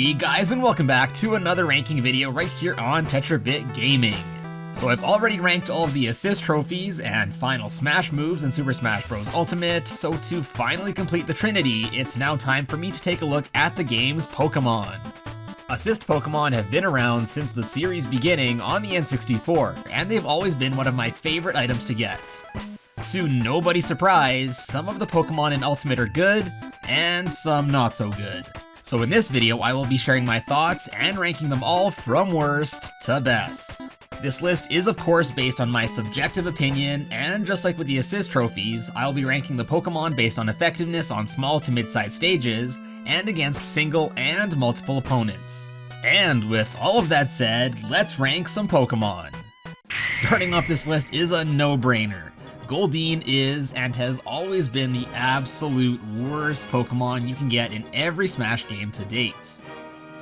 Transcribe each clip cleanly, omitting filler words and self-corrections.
Hey guys, and welcome back to another ranking video right here on TetraBitGaming. So I've already ranked all of the assist trophies and final smash moves in Super Smash Bros. Ultimate, so to finally complete the trinity, it's now time for me to take a look at the game's Pokemon. Assist Pokemon have been around since the series beginning on the N64, and they've always been one of my favorite items to get. To nobody's surprise, some of the Pokemon in Ultimate are good, and some not so good. So in this video, I will be sharing my thoughts and ranking them all from worst to best. This list is of course based on my subjective opinion, and just like with the assist trophies, I'll be ranking the Pokemon based on effectiveness on small to mid-sized stages, and against single and multiple opponents. And with all of that said, let's rank some Pokemon. Starting off this list is a no-brainer. Goldeen is, and has always been, the absolute worst Pokemon you can get in every Smash game to date.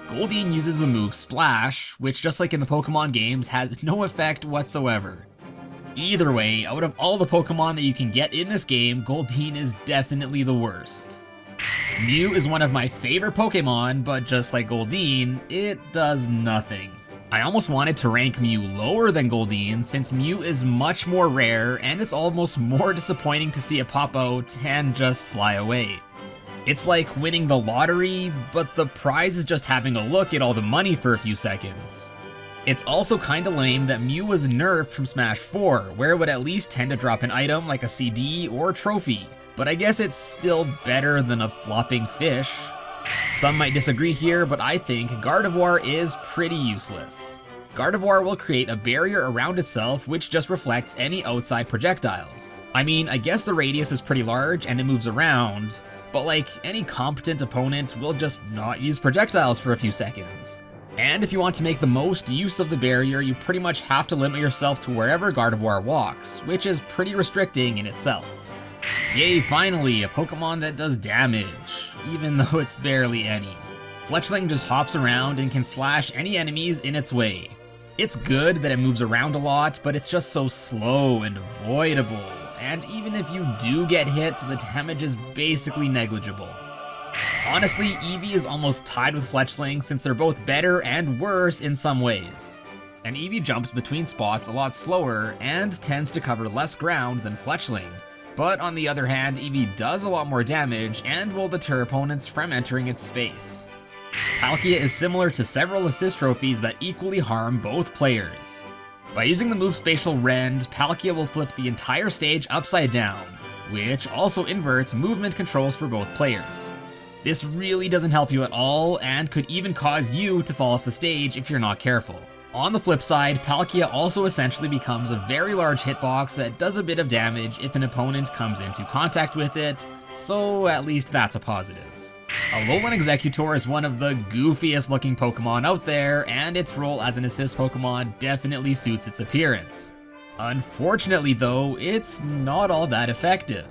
Goldeen uses the move Splash, which just like in the Pokemon games, has no effect whatsoever. Either way, out of all the Pokemon that you can get in this game, Goldeen is definitely the worst. Mew is one of my favorite Pokemon, but just like Goldeen, it does nothing. I almost wanted to rank Mew lower than Goldeen, since Mew is much more rare and it's almost more disappointing to see it pop out and just fly away. It's like winning the lottery, but the prize is just having a look at all the money for a few seconds. It's also kinda lame that Mew was nerfed from Smash 4, where it would at least tend to drop an item like a CD or trophy, but I guess it's still better than a flopping fish. Some might disagree here, but I think Gardevoir is pretty useless. Gardevoir will create a barrier around itself which just reflects any outside projectiles. I mean, I guess the radius is pretty large and it moves around, but like any competent opponent will just not use projectiles for a few seconds. And if you want to make the most use of the barrier, you pretty much have to limit yourself to wherever Gardevoir walks, which is pretty restricting in itself. Yay, finally, a Pokemon that does damage, even though it's barely any. Fletchling just hops around and can slash any enemies in its way. It's good that it moves around a lot, but it's just so slow and avoidable, and even if you do get hit, the damage is basically negligible. Honestly, Eevee is almost tied with Fletchling since they're both better and worse in some ways. And Eevee jumps between spots a lot slower and tends to cover less ground than Fletchling. But on the other hand, Eevee does a lot more damage and will deter opponents from entering its space. Palkia is similar to several assist trophies that equally harm both players. By using the move Spatial Rend, Palkia will flip the entire stage upside down, which also inverts movement controls for both players. This really doesn't help you at all, and could even cause you to fall off the stage if you're not careful. On the flip side, Palkia also essentially becomes a very large hitbox that does a bit of damage if an opponent comes into contact with it, so at least that's a positive. Alolan Exeggutor is one of the goofiest looking Pokemon out there, and its role as an assist Pokemon definitely suits its appearance. Unfortunately though, it's not all that effective.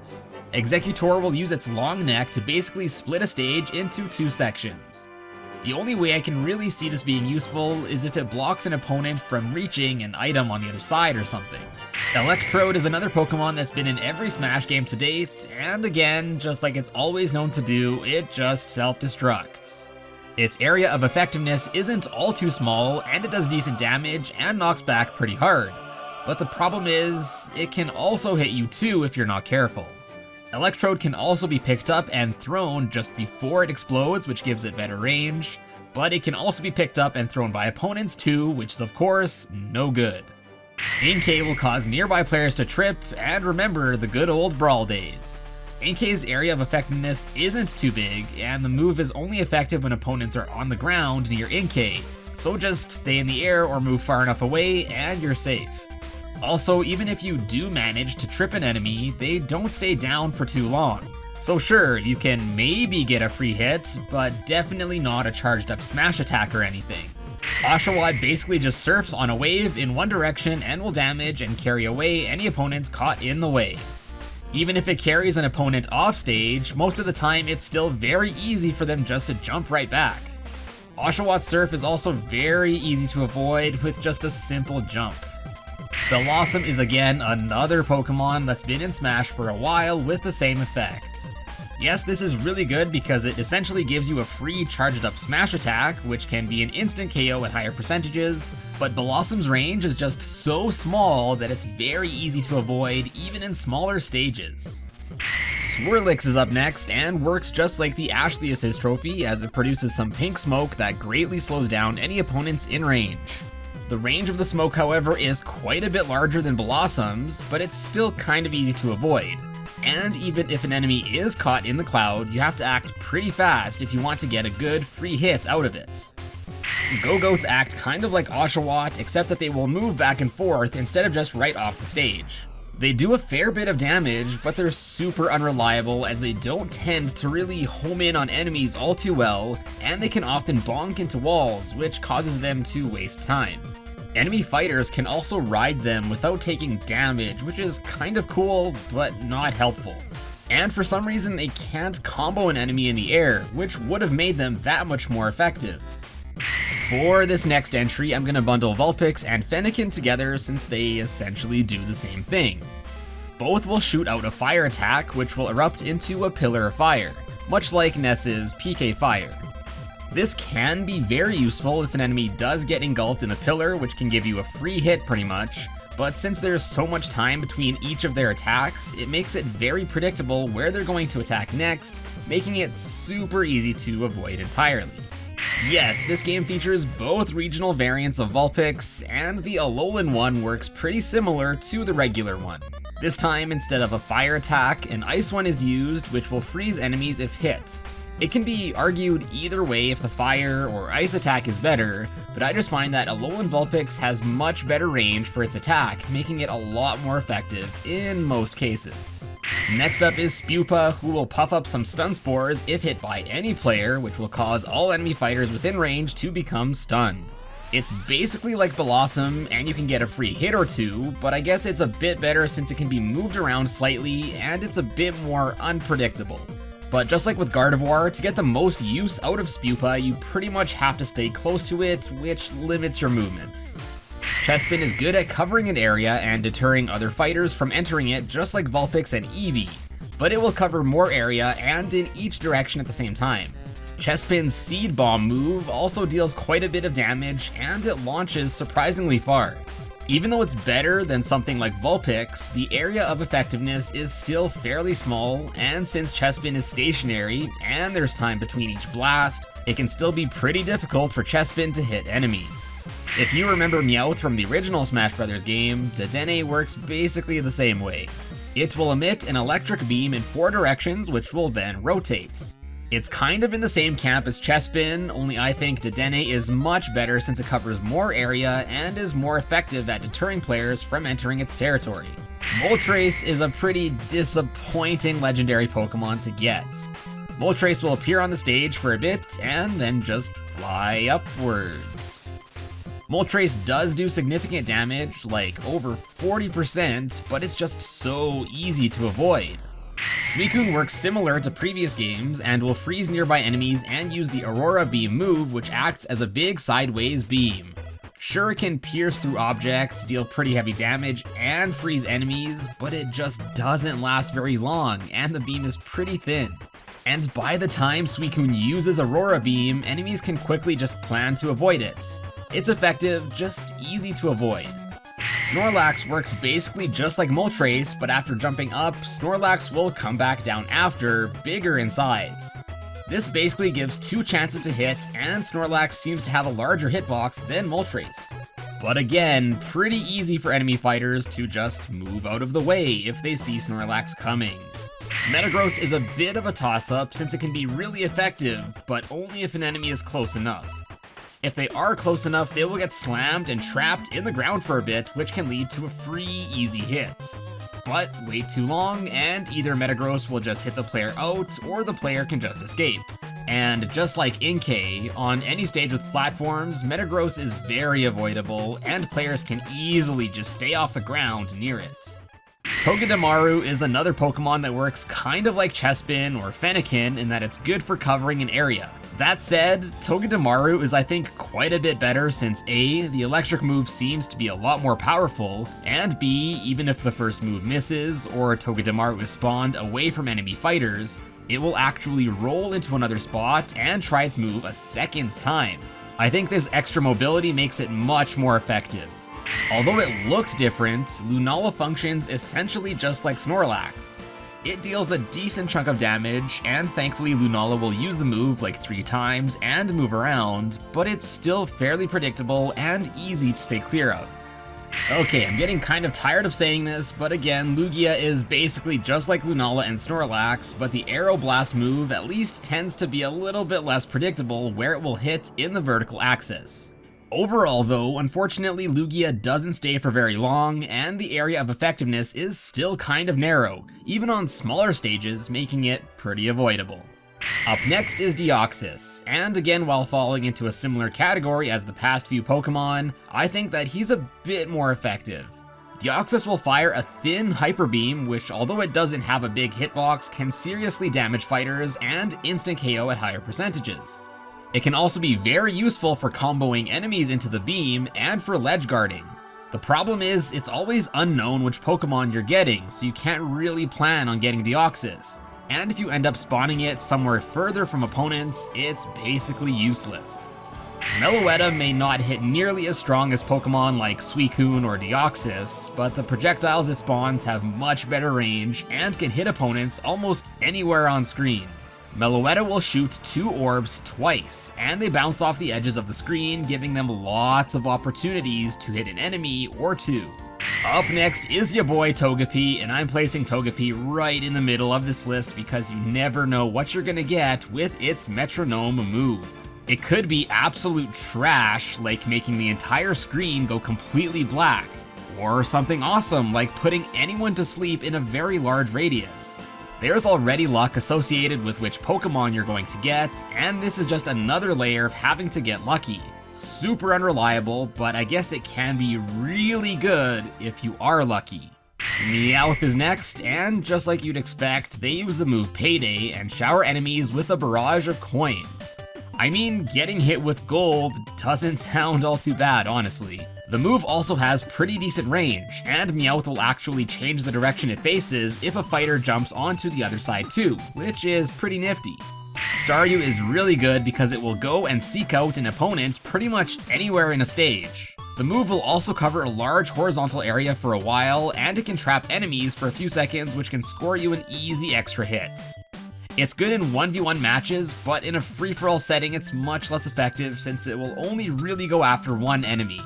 Exeggutor will use its long neck to basically split a stage into two sections. The only way I can really see this being useful is if it blocks an opponent from reaching an item on the other side or something. Electrode is another Pokemon that's been in every Smash game to date, and again, just like it's always known to do, it just self-destructs. Its area of effectiveness isn't all too small, and it does decent damage and knocks back pretty hard. But the problem is, it can also hit you too if you're not careful. Electrode can also be picked up and thrown just before it explodes, which gives it better range, but it can also be picked up and thrown by opponents too, which is of course no good. Entei will cause nearby players to trip and remember the good old Brawl days. Entei's area of effectiveness isn't too big, and the move is only effective when opponents are on the ground near Entei, so just stay in the air or move far enough away and you're safe. Also, even if you do manage to trip an enemy, they don't stay down for too long. So sure, you can maybe get a free hit, but definitely not a charged up smash attack or anything. Oshawott basically just surfs on a wave in one direction and will damage and carry away any opponents caught in the way. Even if it carries an opponent off stage, most of the time it's still very easy for them just to jump right back. Oshawott's surf is also very easy to avoid with just a simple jump. Bellossom is again another Pokemon that's been in Smash for a while with the same effect. Yes, this is really good because it essentially gives you a free charged up smash attack, which can be an instant KO at higher percentages, but Bellossom's range is just so small that it's very easy to avoid even in smaller stages. Swirlix is up next and works just like the Ashley Assist trophy as it produces some pink smoke that greatly slows down any opponents in range. The range of the smoke, however, is quite a bit larger than Belossom's, but it's still kind of easy to avoid. And even if an enemy is caught in the cloud, you have to act pretty fast if you want to get a good free hit out of it. Go-Goats act kind of like Oshawott, except that they will move back and forth instead of just right off the stage. They do a fair bit of damage, but they're super unreliable as they don't tend to really home in on enemies all too well, and they can often bonk into walls, which causes them to waste time. Enemy fighters can also ride them without taking damage, which is kind of cool, but not helpful. And for some reason they can't combo an enemy in the air, which would have made them that much more effective. For this next entry, I'm going to bundle Vulpix and Fennekin together since they essentially do the same thing. Both will shoot out a fire attack which will erupt into a pillar of fire, much like Ness's PK Fire. This can be very useful if an enemy does get engulfed in a pillar, which can give you a free hit pretty much, but since there's so much time between each of their attacks, it makes it very predictable where they're going to attack next, making it super easy to avoid entirely. Yes, this game features both regional variants of Vulpix, and the Alolan one works pretty similar to the regular one. This time, instead of a fire attack, an ice one is used, which will freeze enemies if hit. It can be argued either way if the fire or ice attack is better, but I just find that Alolan Vulpix has much better range for its attack, making it a lot more effective in most cases. Next up is Spupa, who will puff up some stun spores if hit by any player, which will cause all enemy fighters within range to become stunned. It's basically like Bellossom, and you can get a free hit or two, but I guess it's a bit better since it can be moved around slightly, and it's a bit more unpredictable. But just like with Gardevoir, to get the most use out of Spupa, you pretty much have to stay close to it, which limits your movement. Chespin is good at covering an area and deterring other fighters from entering it, just like Vulpix and Eevee, but it will cover more area and in each direction at the same time. Chespin's Seed Bomb move also deals quite a bit of damage, and it launches surprisingly far. Even though it's better than something like Vulpix, the area of effectiveness is still fairly small, and since Chespin is stationary, and there's time between each blast, it can still be pretty difficult for Chespin to hit enemies. If you remember Meowth from the original Smash Bros. Game, Dedenne works basically the same way. It will emit an electric beam in 4 directions, which will then rotate. It's kind of in the same camp as Chespin, only I think Dedenne is much better since it covers more area and is more effective at deterring players from entering its territory. Moltres is a pretty disappointing legendary Pokemon to get. Moltres will appear on the stage for a bit and then just fly upwards. Moltres does do significant damage, like over 40%, but it's just so easy to avoid. Suicune works similar to previous games and will freeze nearby enemies and use the Aurora Beam move, which acts as a big sideways beam. Sure, it can pierce through objects, deal pretty heavy damage, and freeze enemies, but it just doesn't last very long, and the beam is pretty thin. And by the time Suicune uses Aurora Beam, enemies can quickly just plan to avoid it. It's effective, just easy to avoid. Snorlax works basically just like Moltres, but after jumping up, Snorlax will come back down after, bigger in size. This basically gives 2 chances to hit, and Snorlax seems to have a larger hitbox than Moltres. But again, pretty easy for enemy fighters to just move out of the way if they see Snorlax coming. Metagross is a bit of a toss-up since it can be really effective, but only if an enemy is close enough. If they are close enough, they will get slammed and trapped in the ground for a bit, which can lead to a free, easy hit. But wait too long, and either Metagross will just hit the player out, or the player can just escape. And just like Entei, on any stage with platforms, Metagross is very avoidable, and players can easily just stay off the ground near it. Togedemaru is another Pokemon that works kind of like Chespin or Fennekin in that it's good for covering an area. That said, Togedemaru is I think quite a bit better since A, the electric move seems to be a lot more powerful, and B, even if the first move misses or Togedemaru is spawned away from enemy fighters, it will actually roll into another spot and try its move a second time. I think this extra mobility makes it much more effective. Although it looks different, Lunala functions essentially just like Snorlax. It deals a decent chunk of damage, and thankfully Lunala will use the move like 3 times and move around, but it's still fairly predictable and easy to stay clear of. Okay, I'm getting kind of tired of saying this, but again, Lugia is basically just like Lunala and Snorlax, but the Aero Blast move at least tends to be a little bit less predictable where it will hit in the vertical axis. Overall though, unfortunately Lugia doesn't stay for very long, and the area of effectiveness is still kind of narrow, even on smaller stages, making it pretty avoidable. Up next is Deoxys, and again while falling into a similar category as the past few Pokemon, I think that he's a bit more effective. Deoxys will fire a thin Hyper Beam, which although it doesn't have a big hitbox, can seriously damage fighters and instant KO at higher percentages. It can also be very useful for comboing enemies into the beam and for ledge guarding. The problem is, it's always unknown which Pokemon you're getting, so you can't really plan on getting Deoxys. And if you end up spawning it somewhere further from opponents, it's basically useless. Meloetta may not hit nearly as strong as Pokemon like Suicune or Deoxys, but the projectiles it spawns have much better range and can hit opponents almost anywhere on screen. Meloetta will shoot 2 orbs twice, and they bounce off the edges of the screen, giving them lots of opportunities to hit an enemy or 2. Up next is your boy Togepi, and I'm placing Togepi right in the middle of this list because you never know what you're gonna get with its metronome move. It could be absolute trash, like making the entire screen go completely black, or something awesome like putting anyone to sleep in a very large radius. There's already luck associated with which Pokemon you're going to get, and this is just another layer of having to get lucky. Super unreliable, but I guess it can be really good if you are lucky. Meowth is next, and just like you'd expect, they use the move Payday and shower enemies with a barrage of coins. I mean, getting hit with gold doesn't sound all too bad, honestly. The move also has pretty decent range, and Meowth will actually change the direction it faces if a fighter jumps onto the other side too, which is pretty nifty. Staryu is really good because it will go and seek out an opponent pretty much anywhere in a stage. The move will also cover a large horizontal area for a while, and it can trap enemies for a few seconds, which can score you an easy extra hit. It's good in 1v1 matches, but in a free-for-all setting it's much less effective since it will only really go after one enemy.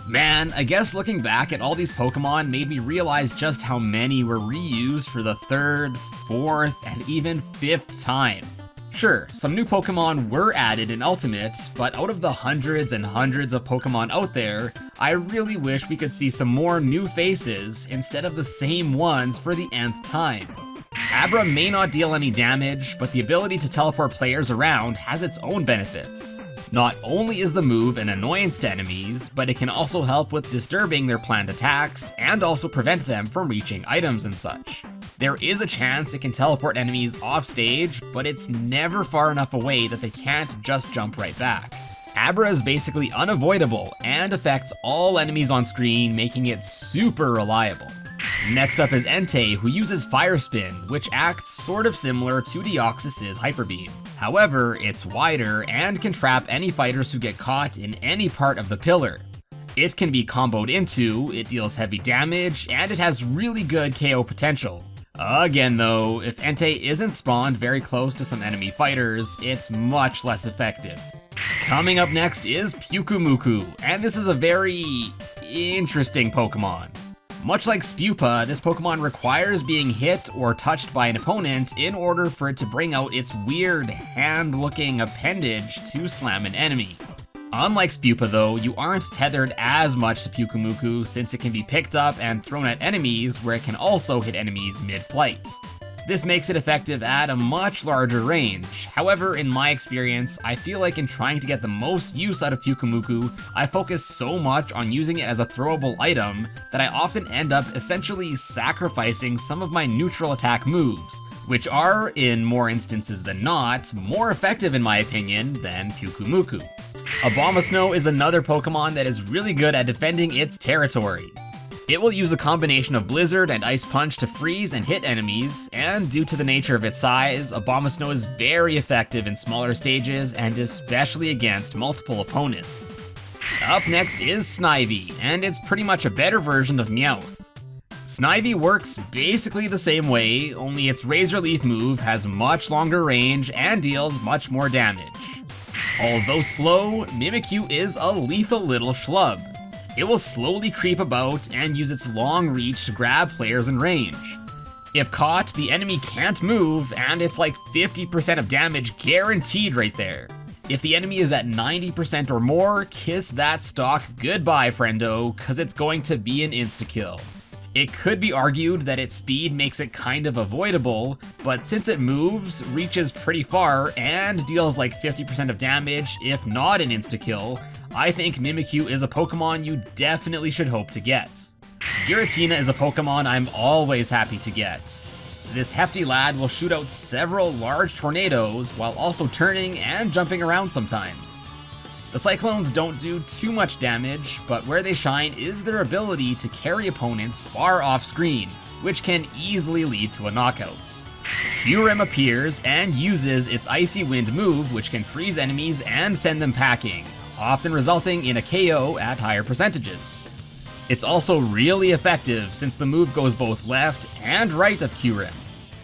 Man, I guess looking back at all these Pokemon made me realize just how many were reused for the 3rd, 4th, and even 5th time. Sure, some new Pokemon were added in Ultimate, but out of the hundreds and hundreds of Pokemon out there, I really wish we could see some more new faces instead of the same ones for the nth time. Abra may not deal any damage, but the ability to teleport players around has its own benefits. Not only is the move an annoyance to enemies, but it can also help with disturbing their planned attacks and also prevent them from reaching items and such. There is a chance it can teleport enemies off stage, but it's never far enough away that they can't just jump right back. Abra is basically unavoidable and affects all enemies on screen, making it super reliable. Next up is Entei, who uses Fire Spin, which acts sort of similar to Deoxys' Hyper Beam. However, it's wider and can trap any fighters who get caught in any part of the pillar. It can be comboed into, it deals heavy damage, and it has really good KO potential. Again though, if Entei isn't spawned very close to some enemy fighters, it's much less effective. Coming up next is Pyukumuku, and this is a very interesting Pokemon. Much like Spupa, this Pokemon requires being hit or touched by an opponent in order for it to bring out its weird hand-looking appendage to slam an enemy. Unlike Spupa though, you aren't tethered as much to Pyukumuku since it can be picked up and thrown at enemies where it can also hit enemies mid-flight. This makes it effective at a much larger range. However, in my experience, I feel like in trying to get the most use out of Pyukumuku, I focus so much on using it as a throwable item that I often end up essentially sacrificing some of my neutral attack moves, which are, in more instances than not, more effective in my opinion than Pyukumuku. Abomasnow is another Pokemon that is really good at defending its territory. It will use a combination of Blizzard and Ice Punch to freeze and hit enemies, and due to the nature of its size, Abomasnow is very effective in smaller stages and especially against multiple opponents. Up next is Snivy, and it's pretty much a better version of Meowth. Snivy works basically the same way, only its Razor Leaf move has much longer range and deals much more damage. Although slow, Mimikyu is a lethal little schlub. It will slowly creep about and use its long reach to grab players in range. If caught, the enemy can't move, and it's like 50% of damage guaranteed right there. If the enemy is at 90% or more, kiss that stock goodbye, friendo, cause it's going to be an insta-kill. It could be argued that its speed makes it kind of avoidable, but since it moves, reaches pretty far, and deals like 50% of damage, if not an insta-kill, I think Mimikyu is a Pokemon you definitely should hope to get. Giratina is a Pokemon I'm always happy to get. This hefty lad will shoot out several large tornadoes while also turning and jumping around sometimes. The Cyclones don't do too much damage, but where they shine is their ability to carry opponents far off screen, which can easily lead to a knockout. Kyurem appears and uses its Icy Wind move, which can freeze enemies and send them packing, often resulting in a KO at higher percentages. It's also really effective since the move goes both left and right of Kyurem.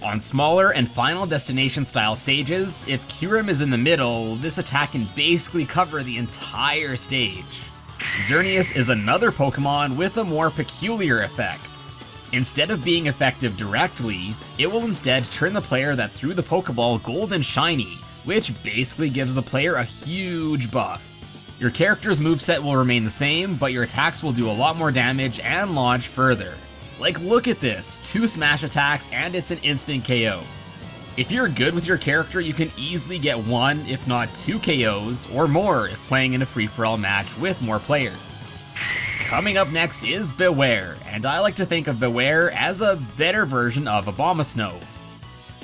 On smaller and Final Destination style stages, if Kyurem is in the middle, this attack can basically cover the entire stage. Xerneas is another Pokemon with a more peculiar effect. Instead of being effective directly, it will instead turn the player that threw the Pokeball golden shiny, which basically gives the player a huge buff. Your character's moveset will remain the same, but your attacks will do a lot more damage and launch further. Like, look at this, 2 smash attacks and it's an instant KO. If you're good with your character, you can easily get 1, if not 2 KOs, or more if playing in a free-for-all match with more players. Coming up next is Bewear, and I like to think of Bewear as a better version of Abomasnow.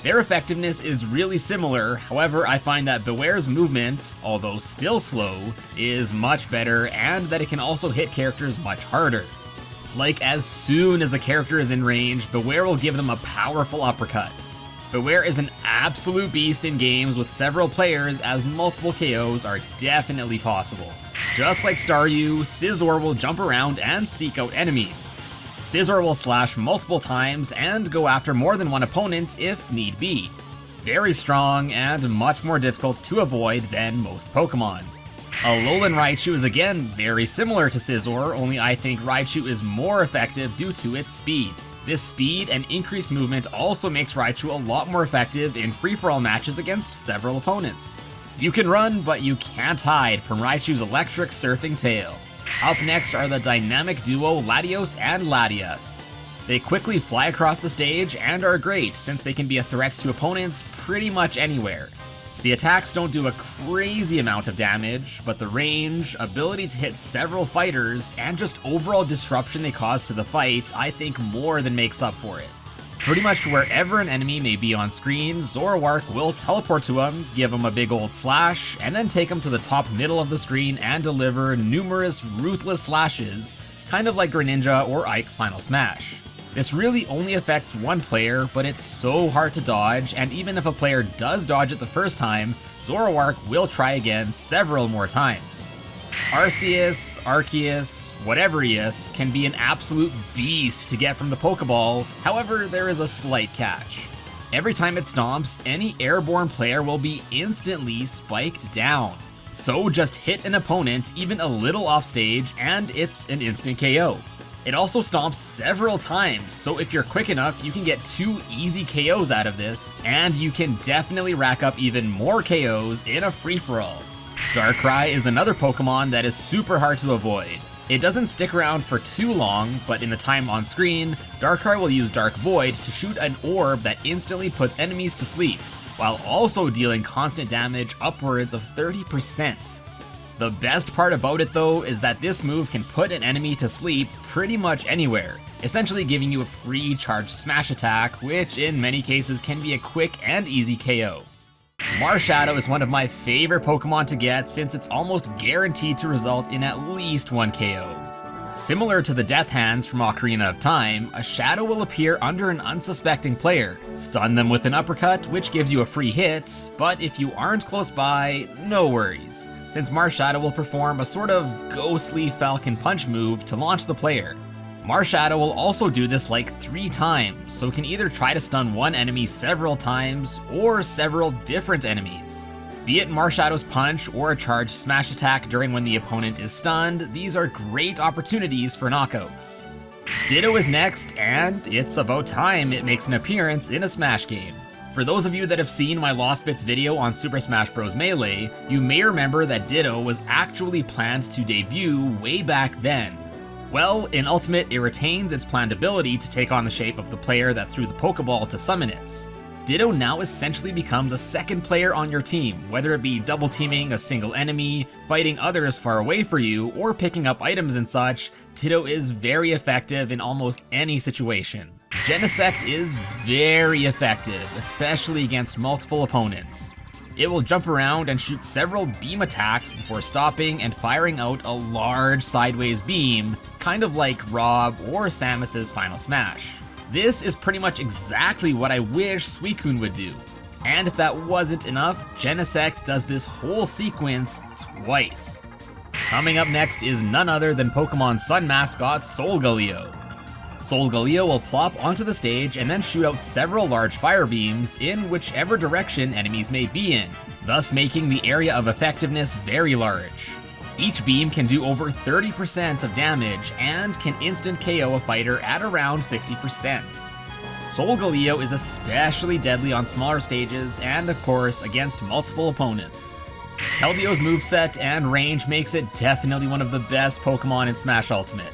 Their effectiveness is really similar, however I find that Bewear's movement, although still slow, is much better and that it can also hit characters much harder. Like, as soon as a character is in range, Bewear will give them a powerful uppercut. Bewear is an absolute beast in games with several players, as multiple KOs are definitely possible. Just like Staryu, Scizor will jump around and seek out enemies. Scizor will slash multiple times and go after more than one opponent if need be. Very strong and much more difficult to avoid than most Pokemon. Alolan Raichu is again very similar to Scizor, only I think Raichu is more effective due to its speed. This speed and increased movement also makes Raichu a lot more effective in free-for-all matches against several opponents. You can run, but you can't hide from Raichu's electric surfing tail. Up next are the dynamic duo Latios and Latias. They quickly fly across the stage and are great since they can be a threat to opponents pretty much anywhere. The attacks don't do a crazy amount of damage, but the range, ability to hit several fighters, and just overall disruption they cause to the fight, I think more than makes up for it. Pretty much wherever an enemy may be on screen, Zoroark will teleport to him, give him a big old slash, and then take him to the top middle of the screen and deliver numerous ruthless slashes, kind of like Greninja or Ike's Final Smash. This really only affects one player, but it's so hard to dodge, and even if a player does dodge it the first time, Zoroark will try again several more times. Arceus, whatever he is, can be an absolute beast to get from the Pokeball, however there is a slight catch. Every time it stomps, any airborne player will be instantly spiked down. So just hit an opponent even a little off stage and it's an instant KO. It also stomps several times, so if you're quick enough, you can get 2 easy KOs out of this, and you can definitely rack up even more KOs in a free-for-all. Darkrai is another Pokemon that is super hard to avoid. It doesn't stick around for too long, but in the time on screen, Darkrai will use Dark Void to shoot an orb that instantly puts enemies to sleep, while also dealing constant damage upwards of 30%. The best part about it though is that this move can put an enemy to sleep pretty much anywhere, essentially giving you a free charged smash attack, which in many cases can be a quick and easy KO. Marshadow is one of my favorite Pokemon to get since it's almost guaranteed to result in at least one KO. Similar to the Death Hands from Ocarina of Time, a shadow will appear under an unsuspecting player, stun them with an uppercut, which gives you a free hit, but if you aren't close by, no worries, since Marshadow will perform a sort of ghostly Falcon Punch move to launch the player. Marshadow will also do this like 3 times, so it can either try to stun one enemy several times, or several different enemies. Be it Marshadow's punch or a charged smash attack during when the opponent is stunned, these are great opportunities for knockouts. Ditto is next, and it's about time it makes an appearance in a Smash game. For those of you that have seen my Lost Bits video on Super Smash Bros. Melee, you may remember that Ditto was actually planned to debut way back then. Well, in Ultimate, it retains its planned ability to take on the shape of the player that threw the Pokeball to summon it. Ditto now essentially becomes a second player on your team, whether it be double teaming a single enemy, fighting others far away for you, or picking up items and such. Ditto is very effective in almost any situation. Genesect is very effective, especially against multiple opponents. It will jump around and shoot several beam attacks before stopping and firing out a large sideways beam, kind of like Rob or Samus's Final Smash. This is pretty much exactly what I wish Suicune would do. And if that wasn't enough, Genesect does this whole sequence twice. Coming up next is none other than Pokemon Sun mascot Solgaleo. Solgaleo will plop onto the stage and then shoot out several large fire beams in whichever direction enemies may be in, thus making the area of effectiveness very large. Each beam can do over 30% of damage and can instant KO a fighter at around 60%. Solgaleo is especially deadly on smaller stages and of course against multiple opponents. Keldeo's moveset and range makes it definitely one of the best Pokemon in Smash Ultimate.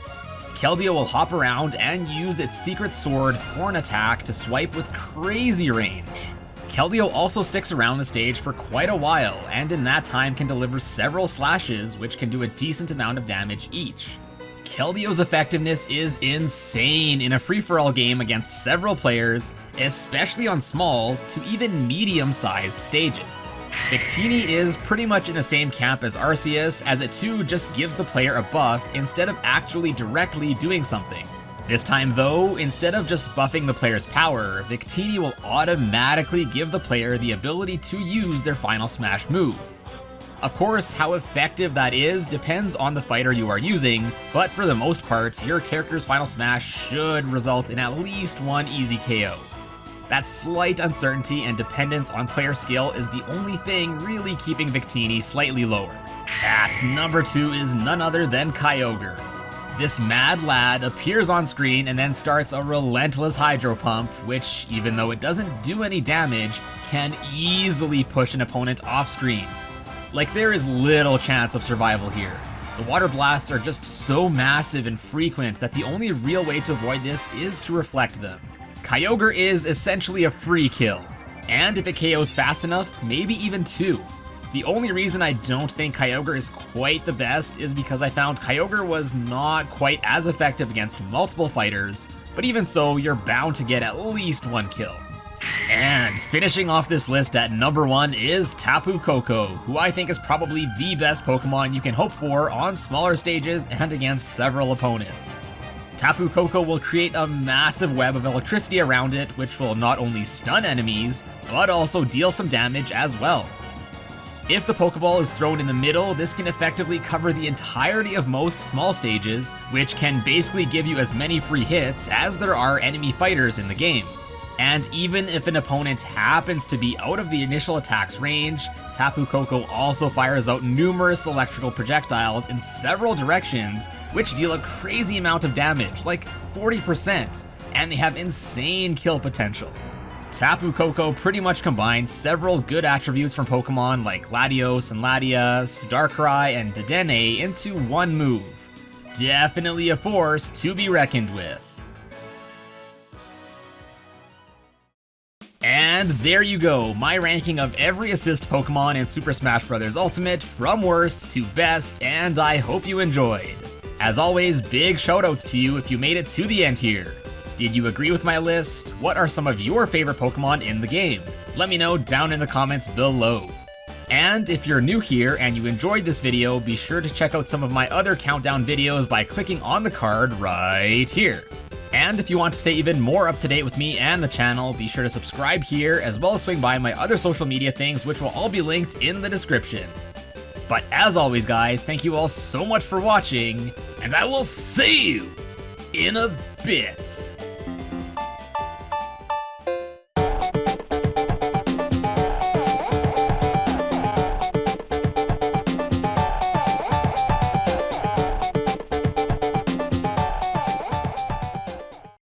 Keldeo will hop around and use its secret sword horn attack to swipe with crazy range. Keldeo also sticks around the stage for quite a while, and in that time can deliver several slashes which can do a decent amount of damage each. Keldeo's effectiveness is insane in a free-for-all game against several players, especially on small to even medium-sized stages. Victini is pretty much in the same camp as Arceus, as it too just gives the player a buff instead of actually directly doing something. This time though, instead of just buffing the player's power, Victini will automatically give the player the ability to use their Final Smash move. Of course, how effective that is depends on the fighter you are using, but for the most part, your character's Final Smash should result in at least one easy KO. That slight uncertainty and dependence on player skill is the only thing really keeping Victini slightly lower. At number 2 is none other than Kyogre. This mad lad appears on screen and then starts a relentless hydro pump, which, even though it doesn't do any damage, can easily push an opponent off screen. Like, there is little chance of survival here. The water blasts are just so massive and frequent that the only real way to avoid this is to reflect them. Kyogre is essentially a free kill, and if it KOs fast enough, maybe even 2. The only reason I don't think Kyogre is quite the best is because I found Kyogre was not quite as effective against multiple fighters, but even so, you're bound to get at least 1 kill. And finishing off this list at number 1 is Tapu Koko, who I think is probably the best Pokemon you can hope for on smaller stages and against several opponents. Tapu Koko will create a massive web of electricity around it, which will not only stun enemies, but also deal some damage as well. If the Pokeball is thrown in the middle, this can effectively cover the entirety of most small stages, which can basically give you as many free hits as there are enemy fighters in the game. And even if an opponent happens to be out of the initial attack's range, Tapu Koko also fires out numerous electrical projectiles in several directions, which deal a crazy amount of damage, like 40%, and they have insane kill potential. Tapu Koko pretty much combines several good attributes from Pokemon like Latios and Latias, Darkrai, and Dedenne into one move. Definitely a force to be reckoned with. And there you go, my ranking of every assist Pokemon in Super Smash Bros. Ultimate from worst to best, and I hope you enjoyed. As always, big shoutouts to you if you made it to the end here. Did you agree with my list? What are some of your favorite Pokemon in the game? Let me know down in the comments below. And if you're new here and you enjoyed this video, be sure to check out some of my other countdown videos by clicking on the card right here. And if you want to stay even more up to date with me and the channel, be sure to subscribe here, as well as swing by my other social media things, which will all be linked in the description. But as always guys, thank you all so much for watching, and I will see you in a bit.